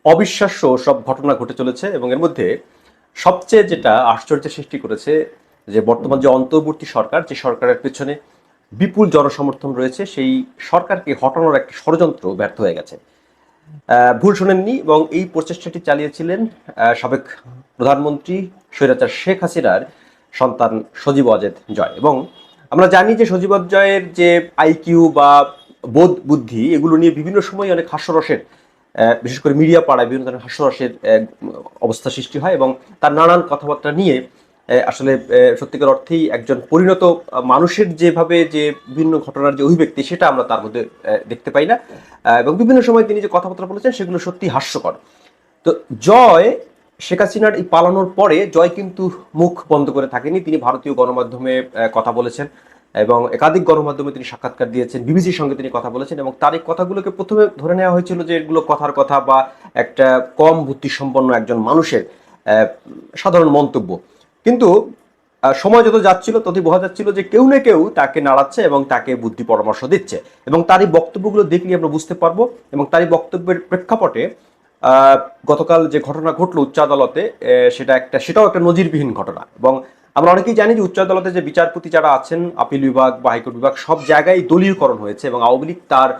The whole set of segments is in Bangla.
অবিশ্বাস্য সব ঘটনা ঘটে চলেছে এবং এর মধ্যে সবচেয়ে যেটা আশ্চর্য সৃষ্টি করেছে যে বর্তমান যে অন্তর্বর্তী সরকার, যে সরকারের পেছনে বিপুল জনসমর্থন রয়েছে, সেই সরকারকে হটানোর একটা ষড়যন্ত্র ব্যর্থ হয়ে গেছে। ভুল শোনেননি এবং এই প্রচেষ্টাটি চালিয়েছিলেন সাবেক প্রধানমন্ত্রী স্বৈরাচার শেখ হাসিনার সন্তান সজীব ওয়াজেদ জয়। এবং আমরা জানি যে সজীব ওয়াজেদ জয়ের যে আইকিউ বা বোধ বুদ্ধি, এগুলো নিয়ে বিভিন্ন সময় অনেক হাস্যরসের, বিশেষ করে মিডিয়া পাড়ায় বিভিন্ন ধরনের হাস্যরসের অবস্থা সৃষ্টি হয় এবং তার নানান কথাবার্তা নিয়ে আসলে সত্যিকার অর্থেই একজন পরিণত মানুষের যেভাবে যে বিভিন্ন ঘটনার যে অভিব্যক্তি, সেটা আমরা তার মধ্যে দেখতে পাই না। এবং বিভিন্ন সময় তিনি যে কথাবার্তা বলেছেন সেগুলো সত্যি হাস্যকর। তো জয় শেখ হাসিনার এই পালানোর পরে জয় কিন্তু মুখ বন্ধ করে থাকেনি। তিনি ভারতীয় গণমাধ্যমে কথা বলেছেন এবং একাধিক গণমাধ্যমে তিনি সাক্ষাৎকার দিয়েছেন, বিবিসির সঙ্গে তিনি কথা বলেছেন এবং তার এই কথাগুলোকে প্রথমে ধরে নেওয়া হয়েছিল যে এগুলো কথার কথা বা একটা কম বুদ্ধিসম্পন্ন একজন মানুষের সাধারণ মন্তব্য। কিন্তু সময় যত যাচ্ছিল ততই বোঝা যাচ্ছিল যে কেউ না কেউ তাকে নাড়াচ্ছে এবং তাকে বুদ্ধি পরামর্শ দিচ্ছে এবং তার এই বক্তব্যগুলো দেখলে আমরা বুঝতে পারবো। এবং তার এই বক্তব্যের প্রেক্ষাপটে গতকাল যে ঘটনা ঘটলো উচ্চ আদালতে, সেটাও একটা নজিরবিহীন ঘটনা। এবং আমরা অনেকেই জানি যে উচ্চ আদালতে যে বিচারপতি যারা আছেন, আপিল বিভাগ বা হাইকোর্ট বিভাগ, সব জায়গায় দলীয়করণ হয়েছে এবং আওয়ামী লীগ তার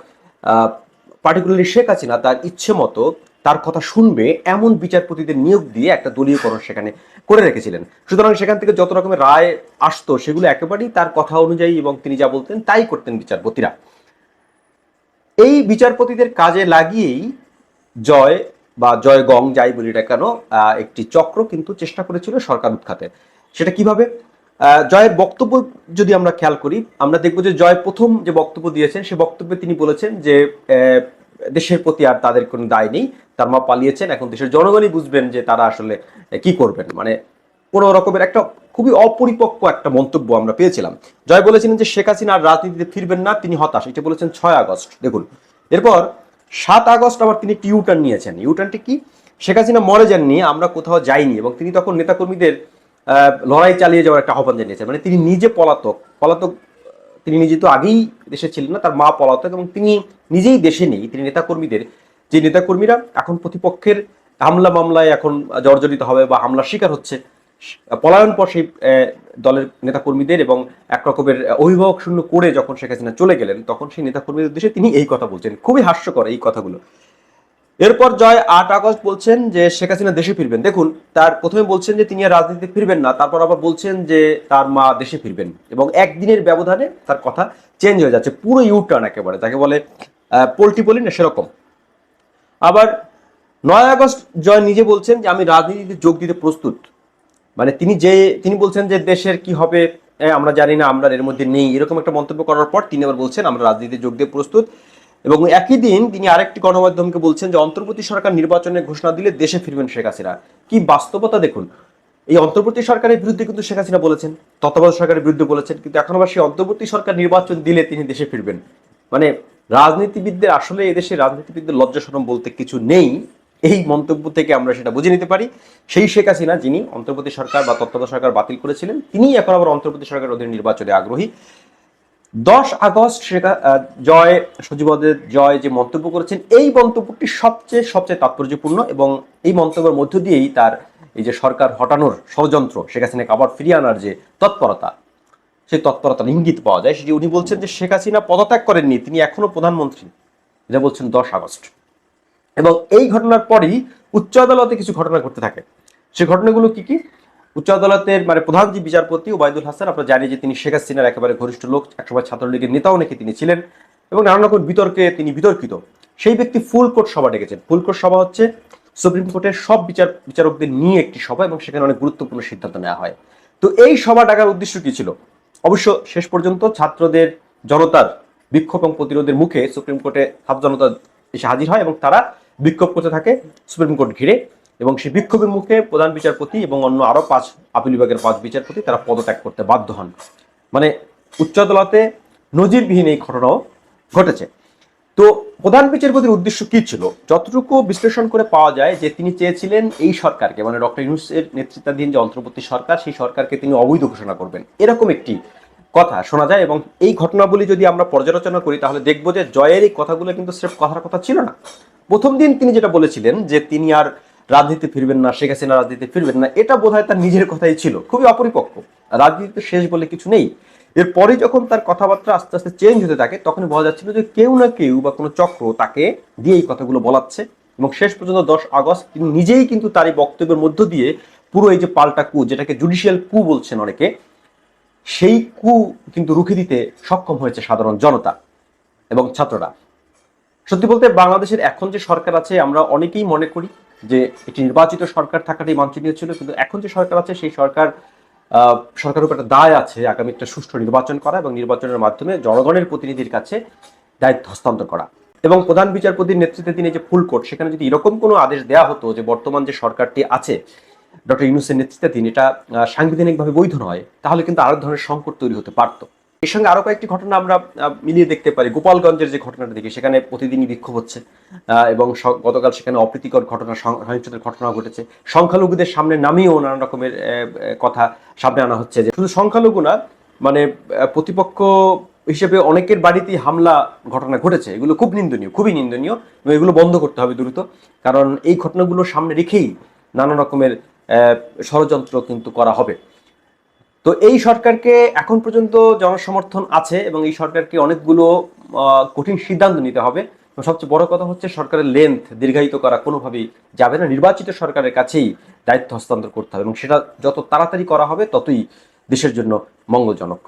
পার্টিকুলারলি শেখ হাসিনা তার ইচ্ছে মতো তার কথা শুনবে এমন বিচারপতিদের নিয়োগ দিয়ে একটা দলীয়করণ সেখানে করে রেখেছিলেন। সুতরাং সেখান থেকে যত রকমের রায় আসতো সেগুলো একেবারেই তার কথা অনুযায়ী এবং তিনি যা বলতেন তাই করতেন বিচারপতিরা। এই বিচারপতিদের কাজে লাগিয়েই জয় বা জয়গং যাই বলি না কেন, একটি চক্র কিন্তু চেষ্টা করেছিল সরকার উৎখাতে। সেটা কিভাবে? জয়ের বক্তব্য যদি আমরা খেয়াল করি, আমরা দেখব যে জয় প্রথম যে বক্তব্য দিয়েছেন সে বক্তব্যে তিনি বলেছেন যে দেশের প্রতি আর তাদের কোনো দায় নেই, তার মা পালিয়েছেন, এখন দেশের জনগণই বুঝবেন যে তারা আসলে কি করবেন। মানে কোনো রকমের একটা খুবই অপরিপক্ক একটা মন্তব্য আমরা পেয়েছিলাম। জয় বলেছিলেন যে শেখ হাসিনা আর রাজনীতিতে ফিরবেন না, তিনি হতাশ। এটা বলেছেন 6 আগস্ট। দেখুন, এরপর 7 আগস্ট আবার তিনি একটি ইউটার্ন নিয়েছেন। ইউটার্নটি কি? শেখ হাসিনা মরে যাননি, আমরা কোথাও যাইনি, এবং তিনি তখন নেতাকর্মীদের লড়াই চালিয়ে যাওয়ার একটা আহ্বান জানিয়েছেন। মানে তিনি নিজে পলাতক পলাতক তিনি নিজে তো আগেই দেশে ছিলেন না, তার মা পলাতক এবং তিনি নিজেই দেশে নেই। তিনি নেতাকর্মীদের, যে নেতাকর্মীরা এখন প্রতিপক্ষের হামলা মামলায় এখন জর্জরিত হবে বা হামলার শিকার হচ্ছে, পলায়ন পর সেই দলের নেতাকর্মীদের এবং এক রকমের অভিভাবক শূন্য করে যখন শেখ হাসিনা চলে গেলেন, তখন সেই নেতাকর্মীদের উদ্দেশ্যে তিনি এই কথা বলছেন। খুবই হাস্যকর এই কথাগুলো। এরপর জয় 8 আগস্ট বলছেন যে শেখ হাসিনা দেশে ফিরবেন। দেখুন, তার প্রথমে বলছেন যে তিনি আর রাজনীতিতে ফিরবেন না, তারপর আবার বলছেন যে তার মা দেশে ফিরবেন, এবং একদিনের ব্যবধানে তার কথা চেঞ্জ হয়ে যাচ্ছে, পুরো ইউটার্ন একেবারে, যাকে বলে পোল্ট্রি বলি না সেরকম। আবার 9 আগস্ট জয় নিজে বলছেন যে আমি রাজনীতিতে যোগ দিতে প্রস্তুত। মানে তিনি বলছেন যে দেশের কি হবে আমরা জানি না, আমরা এর মধ্যে নেই, এরকম একটা মন্তব্য করার পর তিনি আবার বলছেন আমরা রাজনীতিতে যোগ দিয়ে প্রস্তুত। এবং একই দিন তিনি আরেকটি গণমাধ্যমকে বলছেন যে অন্তর্বর্তী সরকার নির্বাচনের ঘোষণা দিলে দেশে ফিরবেন শেখ হাসিনা। কি বাস্তবতা দেখুন! এই অন্তর্বর্তী সরকারের বিরুদ্ধে কিন্তু শেখ হাসিনা বলেছেন, তত্ত্বাবধায়ক সরকারের বিরুদ্ধে বলেছেন, কিন্তু এখন আবার সেই অন্তর্বর্তী সরকার নির্বাচন দিলে তিনি দেশে ফিরবেন। মানে রাজনীতিবিদদের, আসলে এদেশের রাজনীতিবিদদের লজ্জা শরম বলতে কিছু নেই। এই মন্তব্য থেকে আমরা সেটা বুঝে নিতে পারি। সেই শেখ হাসিনা যিনি অন্তর্বর্তী সরকার বা তত্ত্বাবধায়ক সরকার বাতিল করেছিলেন, তিনি এখন আবার অন্তর্বর্তী সরকারের অধীনে নির্বাচনে আগ্রহী। 10 আগস্ট জয় সজীব ওয়াজেদ জয় যে মন্তব্য করেছেন, এই মন্তব্যটি সবচেয়ে তাৎপর্যপূর্ণ এবং এই মন্তব্যের মধ্য দিয়েই তার এই যে সরকার হটানোর ষড়যন্ত্র, শেখ হাসিনাকে আবার ফিরিয়ে আনার যে তৎপরতা, সেই তৎপরতার ইঙ্গিত পাওয়া যায়। সেটি উনি বলছেন যে শেখ হাসিনা পদত্যাগ করেননি, তিনি এখনো প্রধানমন্ত্রী, এটা বলছেন 10 আগস্ট। এবং এই ঘটনার পরই উচ্চ আদালতে কিছু ঘটনা ঘটতে থাকে। সেই ঘটনাগুলো কি কি? উচ্চ আদালতের মানে প্রধান যে বিচারপতি ওবায়দুল হাসান, আপনারা জানি যে তিনি শেখ হাসিনার একেবারে ঘনিষ্ঠ লোক, একসময় ছাত্রলীগের নেতাও নাকি তিনি ছিলেন এবং নানান রকম বিতর্কে তিনি বিতর্কিত। সেই ব্যক্তি ফুল কোর্ট সভা ডেকেছেন। ফুল কোর্ট সভা হচ্ছে সুপ্রিম কোর্টের সব বিচারকদের নিয়ে একটি সভা এবং সেখানে অনেক গুরুত্বপূর্ণ সিদ্ধান্ত নেওয়া হয়। তো এই সভা ডাকার উদ্দেশ্য কি ছিল? অবশ্য শেষ পর্যন্ত ছাত্রদের, জনতার বিক্ষোভ এবং প্রতিরোধের মুখে সুপ্রিম কোর্টে ছাত্র জনতা এসে হাজির হয় এবং তারা বিক্ষোভ করতে থাকে সুপ্রিম কোর্ট ঘিরে, এবং সেই বিক্ষোভের মুখে প্রধান বিচারপতি এবং অন্য আরো 5 আপিল বিভাগের 5 বিচারপতি তারা পদত্যাগ করতে বাধ্য হন। মানে উচ্চ আদালতে নজিরবিহীন এই ঘটনাও ঘটেছে। তো প্রধান বিচারপতির উদ্দেশ্য কি ছিল? যতটুকু বিশ্লেষণ করে পাওয়া যায় যে তিনি চেয়েছিলেন এই সরকারকে, মানে ডক্টর ইউনূসের নেতৃত্বাধীন যে অন্তর্বর্তী সরকার, সেই সরকারকে তিনি অবৈধ ঘোষণা করবেন, এরকম একটি কথা শোনা যায়। এবং এই ঘটনাবলী যদি আমরা পর্যালোচনা করি তাহলে দেখবো যে জয়ের এই কথাগুলো কিন্তু স্রেফ কথার কথা ছিল না, প্রথম দিন তিনি যেটা বলেছিলেন যে তিনি আর রাজনীতি ফিরবেন না, শেখ হাসিনা রাজনীতি ফিরবেন না, এটা বোধহয় তার নিজের কথাই ছিল, খুবই অপরিপক্ক। রাজনীতিতে শেষ বলে কিছু নেই। এরপরে যখন তার কথাবার্তা আস্তে আস্তে চেঞ্জ হতে থাকে, তখন বোঝা যাচ্ছিল যে কেউ না কেউ বা কোনো চক্র তাকে দিয়ে এই কথাগুলো বলাচ্ছে। এবং শেষ পর্যন্ত 10 আগস্ট তিনি নিজেই কিন্তু তার এই বক্তব্যের মধ্য দিয়ে পুরো এই যে পাল্টা কু, যেটাকে জুডিশিয়াল কু বলছেন অনেকে, সেই কু কিন্তু রুখে দিতে সক্ষম হয়েছে সাধারণ জনতা এবং ছাত্ররা। সত্যি বলতে বাংলাদেশের এখন যে সরকার আছে, আমরা অনেকেই মনে করি যে এটি নির্বাচিত সরকার থাকাটাই বাঞ্ছনীয় ছিল, কিন্তু এখন যে সরকার আছে সেই সরকারের উপর একটা দায় আছে আগামী একটা সুষ্ঠু নির্বাচন করা এবং নির্বাচনের মাধ্যমে জনগণের প্রতিনিধির কাছে দায়িত্ব হস্তান্তর করা। এবং প্রধান বিচারপতির নেতৃত্বে তিনি যে ফুল কোর্ট, সেখানে যদি এরকম কোনো আদেশ দেওয়া হতো যে বর্তমান যে সরকারটি আছে ডক্টর ইউনূসের নেতৃত্বাধীন, এটা সাংবিধানিকভাবে বৈধ নয়, তাহলে কিন্তু আরো ধরনের সংকট তৈরি হতে পারত। এর সঙ্গে আরো কয়েকটি ঘটনা আমরা মিলিয়ে দেখতে পারি। গোপালগঞ্জের যে ঘটনাটা দেখি, সেখানে প্রতিদিনই বিক্ষোভ হচ্ছে এবং গতকাল সেখানে অপ্রীতিকর ঘটনা, সহিংসতার ঘটনা ঘটেছে। সংখ্যালঘুদের সামনে নামিয়েও নানান রকমের কথা সামনে আনা হচ্ছে, যে শুধু সংখ্যালঘু না, মানে প্রতিপক্ষ হিসেবে অনেকের বাড়িতেই হামলা ঘটনা ঘটেছে। এগুলো খুব নিন্দনীয়, খুবই নিন্দনীয়, এবং এগুলো বন্ধ করতে হবে দ্রুত। কারণ এই ঘটনাগুলো সামনে রেখেই নানা রকমের ষড়যন্ত্র কিন্তু করা হবে। তো এই সরকারকে এখন পর্যন্ত জনসমর্থন আছে এবং এই সরকারকে অনেকগুলো কঠিন সিদ্ধান্ত নিতে হবে। সবচেয়ে বড় কথা হচ্ছে সরকারের লেন্থ দীর্ঘায়িত করা কোনোভাবেই যাবে না। নির্বাচিত সরকারের কাছেই দায়িত্ব হস্তান্তর করতে হবে এবং সেটা যত তাড়াতাড়ি করা হবে ততই দেশের জন্য মঙ্গলজনক।